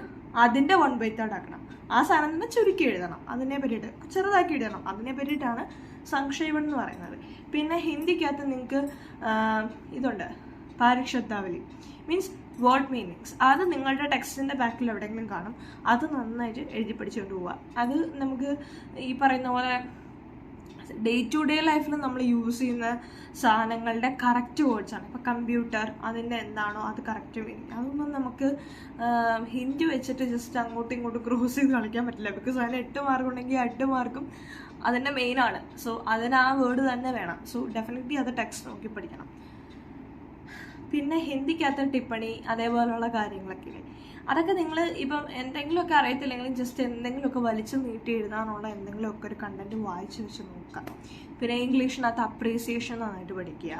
അതിൻ്റെ 1/3 ആക്കണം. ആ സാധനം തന്നെ ചുരുക്കി എഴുതണം, അതിനെ പറ്റിയിട്ട് ചെറുതാക്കി എഴുതണം. അതിനെ പറ്റിയിട്ടാണ് സംക്ഷേപം എന്ന് പറയുന്നത്. പിന്നെ ഹിന്ദിക്കകത്ത് നിങ്ങൾക്ക് ഇതുണ്ട്, പാരിക്ഷത്താവലി, മീൻസ് വേർഡ് മീനിങ്സ്. അത് നിങ്ങളുടെ ടെക്സ്റ്റിൻ്റെ ബാക്കിൽ എവിടെയെങ്കിലും കാണും, അത് നന്നായിട്ട് എഴുതി പഠിച്ചുകൊണ്ട് പോവുക. അത് നമുക്ക് ഈ പറയുന്ന പോലെ ഡേ ടു ഡേ ലൈഫിൽ നമ്മൾ യൂസ് ചെയ്യുന്ന സാധനങ്ങളുടെ കറക്റ്റ് വേർഡ്സാണ്. ഇപ്പോൾ കമ്പ്യൂട്ടർ, അതിൻ്റെ എന്താണോ അത് കറക്റ്റ് മീനിങ്. അതൊന്നും നമുക്ക് ഹിന്ദി വെച്ചിട്ട് ജസ്റ്റ് അങ്ങോട്ടും ഇങ്ങോട്ടും ക്രോസ് ചെയ്ത് കളിക്കാൻ പറ്റില്ല. ബിക്കോസ് അതിന് 8 മാർക്ക് ഉണ്ടെങ്കിൽ 8 മാർക്കും അതിൻ്റെ മെയിനാണ്. സോ അതിന് ആ വേർഡ് തന്നെ വേണം. സോ ഡെഫിനറ്റ്ലി അത് ടെക്സ്റ്റ് നോക്കി പഠിക്കണം. പിന്നെ ഹിന്ദിക്കകത്ത് ടിപ്പണി അതേപോലെയുള്ള കാര്യങ്ങളൊക്കെ ഇല്ലേ, അതൊക്കെ നിങ്ങൾ ഇപ്പം എന്തെങ്കിലുമൊക്കെ അറിയത്തില്ലെങ്കിലും ജസ്റ്റ് എന്തെങ്കിലുമൊക്കെ വലിച്ചു നീട്ടി എഴുതാനുള്ള എന്തെങ്കിലുമൊക്കെ ഒരു കണ്ടന്റ് വായിച്ച് വെച്ച് നോക്കാം. പിന്നെ ഇംഗ്ലീഷിനകത്ത് അപ്രീസിയേഷൻ നന്നായിട്ട് പഠിക്കുക,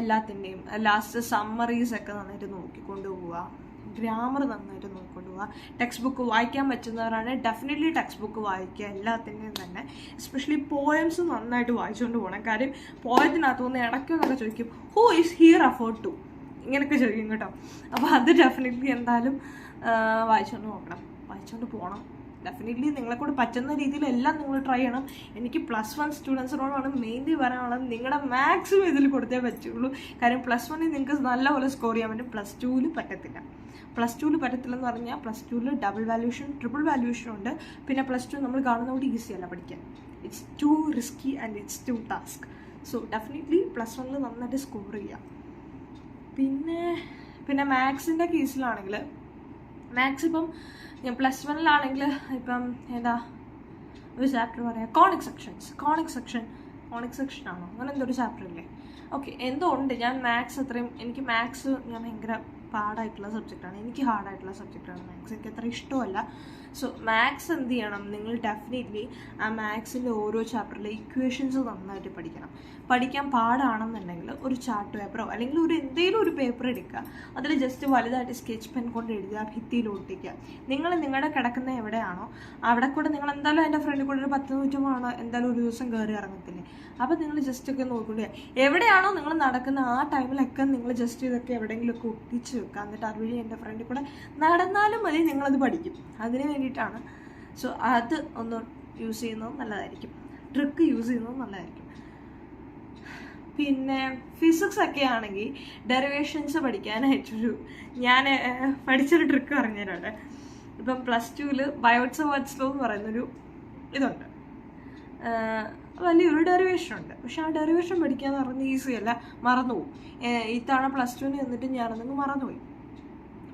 എല്ലാത്തിൻ്റെയും ലാസ്റ്റ് സമ്മറീസ് ഒക്കെ നന്നായിട്ട് നോക്കിക്കൊണ്ട് പോവുക, ഗ്രാമർ നന്നായിട്ട് നോക്കിക്കൊണ്ട് പോവുക. ടെക്സ്റ്റ് ബുക്ക് വായിക്കാൻ പറ്റുന്നവരാണ് ഡെഫിനറ്റ്ലി ടെക്സ്റ്റ് ബുക്ക് വായിക്കുക, എല്ലാത്തിൻ്റെയും തന്നെ. എസ്പെഷ്യലി പോയംസ് നന്നായിട്ട് വായിച്ചുകൊണ്ട് പോകണം. കാര്യം പോയത്തിനകത്ത് നിന്ന് ഇടയ്ക്കെന്നൊക്കെ ചോദിക്കും who is here afford to, ഇങ്ങനെയൊക്കെ ചോദിക്കും കേട്ടോ. അപ്പോൾ അത് ഡെഫിനറ്റ്ലി എന്തായാലും വായിച്ചുകൊണ്ട് നോക്കണം, വായിച്ചുകൊണ്ട് പോകണം. ഡെഫിനറ്റ്ലി നിങ്ങളെക്കൂടെ പറ്റുന്ന രീതിയിലെല്ലാം നിങ്ങൾ ട്രൈ ചെയ്യണം. എനിക്ക് +1 സ്റ്റുഡൻസിനോടാണ് മെയിൻലി പറയാനുള്ളത്, നിങ്ങളുടെ മാക്സിമം ഇതിൽ കൊടുത്തേ പറ്റുള്ളൂ. കാര്യം +1 നിങ്ങൾക്ക് നല്ലപോലെ സ്കോർ ചെയ്യാൻ പറ്റും, +2 പറ്റത്തില്ല. +2 പറ്റത്തില്ലെന്ന് പറഞ്ഞാൽ +2 ഡബിൾ വാല്യൂഷൻ, ട്രിപ്പിൾ വാല്യൂഷൻ ഉണ്ട്. പിന്നെ +2 നമ്മൾ കാണുന്നതുകൊണ്ട് ഈസി അല്ല പഠിക്കാൻ. It's too risky and it's too task. So definitely +1 നന്നായിട്ട് സ്കോർ ചെയ്യാം. പിന്നെ മാത്സിൻ്റെ കേസിലാണെങ്കിൽ മാത്സ് ഇപ്പം ഞാൻ +1 ഇപ്പം ഏതാ ഒരു ചാപ്റ്റർ പറയാം, കോണിക് സെക്ഷൻ ആണോ അങ്ങനെ എന്തൊരു ചാപ്റ്റർ ഇല്ലേ? ഓക്കെ, എന്തോ ഉണ്ട്. ഞാൻ മാത്സ് എനിക്ക് മാത്സ് ഞാൻ ഭയങ്കര പാടായിട്ടുള്ള സബ്ജക്റ്റാണ്, എനിക്ക് ഹാർഡായിട്ടുള്ള സബ്ജക്റ്റാണ് മാത്സ്, എനിക്ക് അത്ര ഇഷ്ടമല്ല. സോ മാത്സ് എന്ത് ചെയ്യണം, നിങ്ങൾ ഡെഫിനറ്റ്ലി ആ മാത്സിൻ്റെ ഓരോ ചാപ്റ്ററിലെ ഇക്വേഷൻസ് നന്നായിട്ട് പഠിക്കാൻ പാടാണെന്നുണ്ടെങ്കിൽ ഒരു ചാർട്ട് പേപ്പറോ അല്ലെങ്കിൽ എന്തെങ്കിലും ഒരു പേപ്പർ എടുക്കുക, അതിൽ ജസ്റ്റ് വലുതായിട്ട് സ്കെച്ച് പെൻ കൊണ്ട് എഴുതുക, ഭിത്തിയിൽ ഒട്ടിക്കുക. നിങ്ങളുടെ കിടക്കുന്ന എവിടെയാണോ അവിടെ കൂടെ നിങ്ങൾ എന്തായാലും എൻ്റെ ഫ്രണ്ടിൽ കൂടെ ഒരു 10-100 എന്തായാലും ഒരു ദിവസം കയറി ഇറങ്ങത്തില്ലേ. അപ്പോൾ നിങ്ങൾ ജസ്റ്റ് ഒക്കെ നോക്കില്ല, എവിടെയാണോ നിങ്ങൾ നടക്കുന്ന ആ ടൈമിലൊക്കെ നിങ്ങൾ ജസ്റ്റ് ഇതൊക്കെ എവിടെയെങ്കിലുമൊക്കെ ഒട്ടിച്ച് വെക്കുക. എന്നിട്ട് അതുവഴി എൻ്റെ ഫ്രണ്ടിൽ കൂടെ നടന്നാലും മതി, നിങ്ങളത് പഠിക്കും. അതിന് വേണ്ടിയിട്ടാണ്. സോ അത് ഒന്ന് യൂസ് ചെയ്യുന്നത് നല്ലതായിരിക്കും, ട്രിക്ക് യൂസ് ചെയ്യുന്നത് നല്ലതായിരിക്കും. പിന്നെ ഫിസിക്സ് ഒക്കെ ആണെങ്കിൽ ഡെറിവേഷൻസ് പഠിക്കാനായിട്ടൊരു ഞാൻ പഠിച്ചൊരു ട്രിക്ക് പറഞ്ഞുതരാട്ടെ. ഇപ്പം +2 ബയോട്ട്സ് ലോ എന്ന് പറയുന്നൊരു ഇതുണ്ട്, വലിയൊരു ഡെറിവേഷൻ ഉണ്ട്. പക്ഷെ ആ ഡെറിവേഷൻ പഠിക്കാന്ന് പറഞ്ഞാൽ ഈസി അല്ല, മറന്നുപോകും. ഇത്തവണ +2 എന്നിട്ട് ഞാനതൊന്ന് മറന്നുപോയി,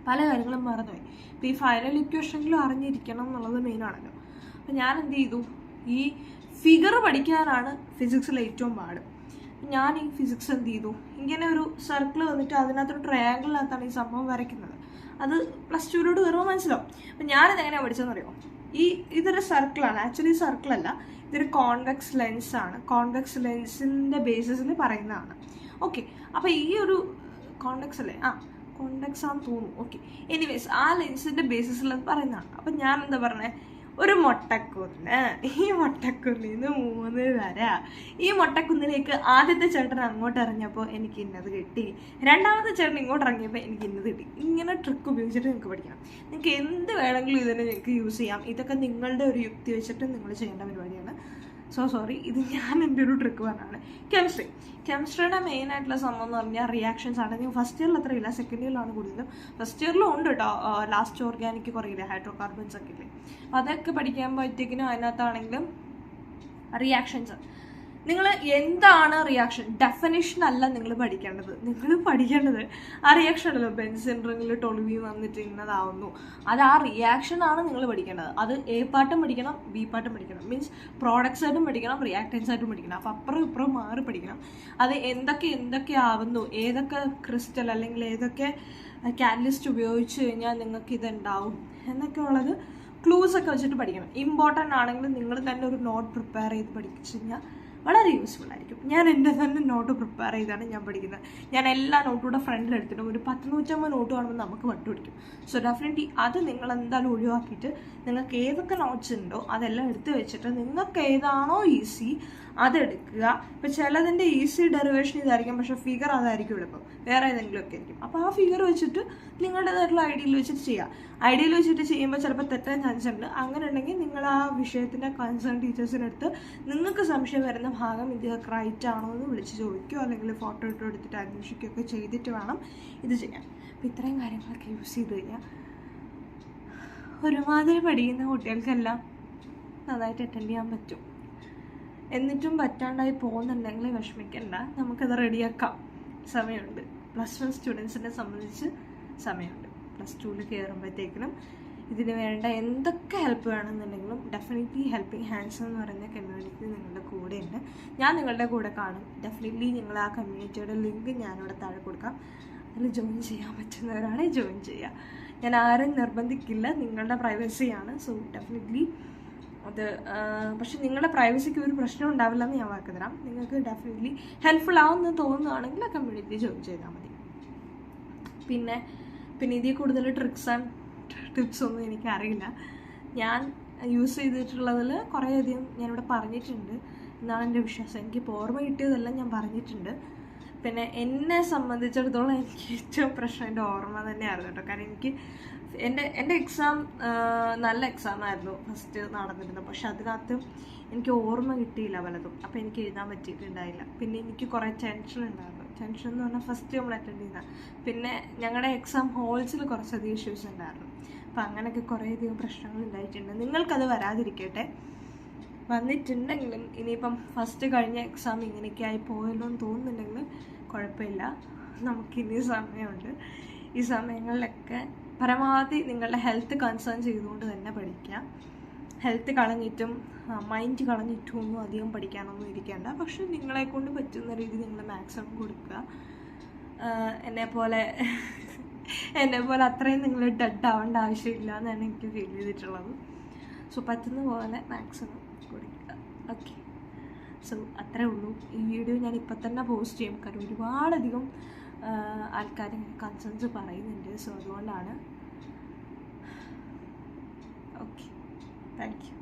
പല കാര്യങ്ങളും മറന്നുപോയി. ഇപ്പോൾ ഈ ഫൈനൽ ഇക്വേഷനിലും അറിഞ്ഞിരിക്കണം എന്നുള്ളത് മെയിനാണല്ലോ. അപ്പം ഞാൻ എന്ത് ചെയ്തു, ഈ ഫിഗർ പഠിക്കാനാണ് ഫിസിക്സിൽ ഏറ്റവും പാട്. ഞാൻ ഈ ഫിസിക്സ് എന്ത് ചെയ്തു, ഇങ്ങനെ ഒരു സർക്കിൾ വന്നിട്ട് അതിനകത്തൊരു ട്രയാങ്കിളിനകത്താണ് ഈ സംഭവം വരയ്ക്കുന്നത്. അത് +2 കയറുമ്പോൾ മനസ്സിലാവും. അപ്പം ഞാനിത് എങ്ങനെയാണ് പഠിച്ചതെന്നറിയോ, ഇതൊരു സർക്കിളാണ്, ആക്ച്വലി സർക്കിളല്ല, ഇതൊരു കോൺവെക്സ് ലെൻസാണ്. കോൺവെക്സ് ലെൻസിൻ്റെ ബേസിസിൽ പറയുന്നതാണ്. ഓക്കെ, അപ്പോൾ ഈ ഒരു കോൺവെക്സ് അല്ലേ, കോൺവെക്സ് ആണെന്ന് തോന്നുന്നു. ഓക്കെ, എനിവേസ് ആ ലെൻസിൻ്റെ ബേസിസിൽ അത് പറയുന്നതാണ്. അപ്പം ഞാൻ എന്താ പറഞ്ഞത്, ഒരു മൊട്ടക്കുന്ന്, ഈ മൊട്ടക്കുന്നിൽ നിന്ന് 3 വര, ഈ മൊട്ടക്കുന്നിലേക്ക് ആദ്യത്തെ ചേട്ടൻ അങ്ങോട്ട് ഇറങ്ങിയപ്പോൾ എനിക്ക് ഇന്നത് കിട്ടി, രണ്ടാമത്തെ ചേട്ടൻ ഇങ്ങോട്ട് ഇറങ്ങിയപ്പോൾ എനിക്ക് ഇന്നത് കിട്ടി. ഇങ്ങനെ ട്രിക്ക് ഉപയോഗിച്ചിട്ട് നിങ്ങൾക്ക് പഠിക്കണം. നിങ്ങൾക്ക് എന്ത് വേണമെങ്കിലും ഇതിനെ നിങ്ങൾക്ക് യൂസ് ചെയ്യാം. ഇതൊക്കെ നിങ്ങളുടെ ഒരു യുക്തി വെച്ചിട്ട് നിങ്ങൾ ചെയ്യേണ്ട പരിപാടിയാണ്. സോറി, ഇത് ഞാൻ എൻ്റെ ഒരു ട്രിക്ക് പറഞ്ഞാണ്. കെമിസ്ട്രിയുടെ മെയിൻ ആയിട്ടുള്ള സംഭവം എന്ന് പറഞ്ഞാൽ റിയാക്ഷൻസ് ആണ്. നിങ്ങൾ ഫസ്റ്റ് ഇയറിൽ അത്ര ഇല്ല, സെക്കൻഡ് ഇയറിലാണ് കൂടുതലും. ഫസ്റ്റ് ഇയറിലും ഉണ്ട് കേട്ടോ, ലാസ്റ്റ് ഓർഗാനിക് കുറേ ഇല്ലേ, ഹൈഡ്രോകാർബൺസ് ഒക്കെ ഇല്ലേ, അപ്പോൾ അതൊക്കെ പഠിക്കുമ്പോഴത്തേക്കിനും അതിനകത്താണെങ്കിലും റിയാക്ഷൻസ്. നിങ്ങൾ എന്താണ് റിയാക്ഷൻ, ഡെഫിനിഷൻ അല്ല നിങ്ങൾ പഠിക്കേണ്ടത്. നിങ്ങൾ പഠിക്കേണ്ടത് ആ റിയാക്ഷൻ ഉണ്ടല്ലോ, ബെൻസിൻ റിങ്ങിൽ ടൊളുവി വന്നിട്ട് ഇന്നതാവുന്നു, അത് ആ റിയാക്ഷനാണ് നിങ്ങൾ പഠിക്കേണ്ടത്. അത് എ പാർട്ടും പഠിക്കണം, ബി പാർട്ടും പഠിക്കണം. മീൻസ് പ്രോഡക്ട്സ് ആയിട്ടും പഠിക്കണം, റിയാക്റ്റൻസ് ആയിട്ടും പഠിക്കണം. അപ്പോൾ അപ്പുറം ഇപ്പുറം മാറി പഠിക്കണം. അത് എന്തൊക്കെ ആവുന്നു, ഏതൊക്കെ ക്രിസ്റ്റൽ അല്ലെങ്കിൽ ഏതൊക്കെ കാറ്റലിസ്റ്റ് ഉപയോഗിച്ച് കഴിഞ്ഞാൽ നിങ്ങൾക്ക് ഇതുണ്ടാവും എന്നൊക്കെ ഉള്ളത് ക്ലൂസ് ഒക്കെ വെച്ചിട്ട് പഠിക്കണം. ഇമ്പോർട്ടൻ്റ് ആണെങ്കിൽ നിങ്ങൾ തന്നെ ഒരു നോട്ട് പ്രിപ്പയർ ചെയ്ത് പഠിച്ചു കഴിഞ്ഞാൽ വളരെ യൂസ്ഫുൾ ആയിരിക്കും. ഞാൻ എൻ്റെ തന്നെ നോട്ട് പ്രിപ്പയർ ചെയ്താണ് ഞാൻ പഠിക്കുന്നത്. ഞാൻ എല്ലാ നോട്ടുകൂടെ ഫ്രണ്ടിലെടുത്തിട്ടും ഒരു 10-150 നോട്ട് കാണുമ്പോൾ നമുക്ക് വട്ടുപിടിക്കും. സോ ഡെഫിനറ്റ്ലി അത് നിങ്ങൾ എന്തായാലും ഒഴിവാക്കിയിട്ട് നിങ്ങൾക്ക് ഏതൊക്കെ നോട്ട്സ് ഉണ്ടോ അതെല്ലാം എടുത്ത് വെച്ചിട്ട് നിങ്ങൾക്ക് ഏതാണോ ഈസി അതെടുക്കുക. ഇപ്പോൾ ചിലതിൻ്റെ ഈസി ഡെറിവേഷൻ ഇതായിരിക്കും, പക്ഷേ ഫിഗർ അതായിരിക്കും എളുപ്പം, വേറെ ഏതെങ്കിലുമൊക്കെ ആയിരിക്കും. അപ്പോൾ ആ ഫിഗർ വെച്ചിട്ട് നിങ്ങളുടേതായിട്ടുള്ള ഐഡിയയിൽ വെച്ചിട്ട് ചെയ്യുക. ഐഡിയയിൽ വെച്ചിട്ട് ചെയ്യുമ്പോൾ ചിലപ്പോൾ തെറ്റാൻ ചാൻസ് ഉണ്ട്. അങ്ങനെ ഉണ്ടെങ്കിൽ നിങ്ങൾ ആ വിഷയത്തിൻ്റെ കൺസേൺ ടീച്ചേഴ്സിനടുത്ത് നിങ്ങൾക്ക് സംശയം വരുന്ന ഭാഗം ഇത് റൈറ്റ് ആണോ എന്ന് വിളിച്ച് ചോദിക്കുകയോ അല്ലെങ്കിൽ ഫോട്ടോ ഇട്ട് എടുത്തിട്ട് അന്വേഷിക്കുകയൊക്കെ ചെയ്തിട്ട് വേണം ഇത് ചെയ്യാൻ. അപ്പോൾ ഇത്രയും കാര്യങ്ങളൊക്കെ യൂസ് ചെയ്ത് കഴിഞ്ഞാൽ ഒരുമാതിരി പഠിക്കുന്ന കുട്ടികൾക്കെല്ലാം നന്നായിട്ട് അറ്റൻഡ് ചെയ്യാൻ പറ്റും. എന്നിട്ടും പറ്റാണ്ടായി പോകുന്നുണ്ടെങ്കിൽ വിഷമിക്കണ്ട, നമുക്കത് റെഡിയാക്കാം, സമയമുണ്ട്. +1 സ്റ്റുഡൻസിനെ സംബന്ധിച്ച് സമയമുണ്ട്. +2 കയറുമ്പോഴത്തേക്കിനും ഇതിന് വേണ്ട എന്തൊക്കെ ഹെൽപ്പ് വേണമെന്നുണ്ടെങ്കിലും ഡെഫിനറ്റ്ലി ഹെൽപ്പിംഗ് ഹാൻഡ്സ് എന്ന് പറയുന്ന കമ്മ്യൂണിറ്റി നിങ്ങളുടെ കൂടെ ഉണ്ട്. ഞാൻ നിങ്ങളുടെ കൂടെ കാണും. ഡെഫിനറ്റ്ലി നിങ്ങൾ ആ കമ്മ്യൂണിറ്റിയുടെ ലിങ്ക് ഞാനിവിടെ താഴെ കൊടുക്കാം. അതിൽ ജോയിൻ ചെയ്യാൻ പറ്റുന്നവരാണെങ്കിൽ ജോയിൻ ചെയ്യുക. ഞാൻ ആരും നിർബന്ധിക്കില്ല, നിങ്ങളുടെ പ്രൈവസിയാണ്. സോ ഡെഫിനറ്റ്ലി അത് പക്ഷെ നിങ്ങളുടെ പ്രൈവസിക്ക് ഒരു പ്രശ്നം ഉണ്ടാവില്ല എന്ന് ഞാൻ വാക്ക് തരാം. നിങ്ങൾക്ക് ഡെഫിനറ്റ്ലി ഹെൽപ്ഫുൾ ആവുമെന്ന് തോന്നുകയാണെങ്കിൽ ആ കമ്മ്യൂണിറ്റി ജോയിൻ ചെയ്താൽ മതി. പിന്നെ ഇതിൽ കൂടുതൽ ട്രിക്സ് ആൻഡ് ടിപ്സ് ഒന്നും എനിക്കറിയില്ല. ഞാൻ യൂസ് ചെയ്തിട്ടുള്ളതിൽ കുറേയധികം ഞാനിവിടെ പറഞ്ഞിട്ടുണ്ട് എന്നാണ് എൻ്റെ വിശ്വാസം. എനിക്കിപ്പോൾ ഓർമ്മ കിട്ടിയതെല്ലാം ഞാൻ പറഞ്ഞിട്ടുണ്ട്. പിന്നെ എന്നെ സംബന്ധിച്ചിടത്തോളം എനിക്ക് ഏറ്റവും പ്രശ്നം എൻ്റെ ഓർമ്മ തന്നെയായിരുന്നു കേട്ടോ. കാരണം എൻ്റെ എക്സാം നല്ല എക്സാമായിരുന്നു ഫസ്റ്റ് നടന്നിരുന്നത്. പക്ഷെ അതിനകത്ത് എനിക്ക് ഓർമ്മ കിട്ടിയില്ല പലതും. അപ്പോൾ എനിക്ക് എഴുതാൻ പറ്റിയിട്ടുണ്ടായില്ല. പിന്നെ എനിക്ക് കുറേ ടെൻഷൻ ഉണ്ടായിരുന്നു. ടെൻഷൻ എന്ന് പറഞ്ഞാൽ ഫസ്റ്റ് നമ്മൾ അറ്റൻഡ് ചെയ്യുന്ന. പിന്നെ ഞങ്ങളുടെ എക്സാം ഹോൾസിൽ കുറച്ചധികം ഇഷ്യൂസ് ഉണ്ടായിരുന്നു. അപ്പം അങ്ങനെയൊക്കെ കുറേയധികം പ്രശ്നങ്ങൾ ഉണ്ടായിട്ടുണ്ട്. നിങ്ങൾക്കത് വരാതിരിക്കട്ടെ. വന്നിട്ടുണ്ടെങ്കിലും ഇനിയിപ്പം ഫസ്റ്റ് കഴിഞ്ഞ എക്സാം ഇങ്ങനെയൊക്കെ ആയി പോയല്ലോ എന്ന് തോന്നുന്നുണ്ടെങ്കിൽ കുഴപ്പമില്ല, നമുക്കിനി സമയമുണ്ട്. ഈ സമയങ്ങളിലൊക്കെ പരമാവധി നിങ്ങളുടെ ഹെൽത്ത് കൺസേൺ ചെയ്തുകൊണ്ട് തന്നെ പഠിക്കുക. ഹെൽത്ത് കളഞ്ഞിട്ടും മൈൻഡ് കളഞ്ഞിട്ടും ഒന്നും അധികം പഠിക്കാനൊന്നും ഇരിക്കേണ്ട. പക്ഷെ നിങ്ങളെക്കൊണ്ട് പറ്റുന്ന രീതി നിങ്ങൾ മാക്സിമം കൊടുക്കുക. എന്നെപ്പോലെ അത്രയും നിങ്ങൾ ഡെഡ് ആവേണ്ട ആവശ്യമില്ല എന്നാണ് എനിക്ക് ഫീൽ ചെയ്തിട്ടുള്ളത്. സോ പറ്റുന്ന പോലെ മാക്സിമം കൊടുക്കുക. ഓക്കെ, സോ അത്രേ ഉള്ളൂ. ഈ വീഡിയോ ഞാൻ ഇപ്പം തന്നെ പോസ്റ്റ് ചെയ്യും. കാരണം ഒരുപാടധികം ആൾക്കാർ കൺസേൺസ് പറയുന്നുണ്ട്. സോ അതുകൊണ്ടാണ്. Okay, thank you.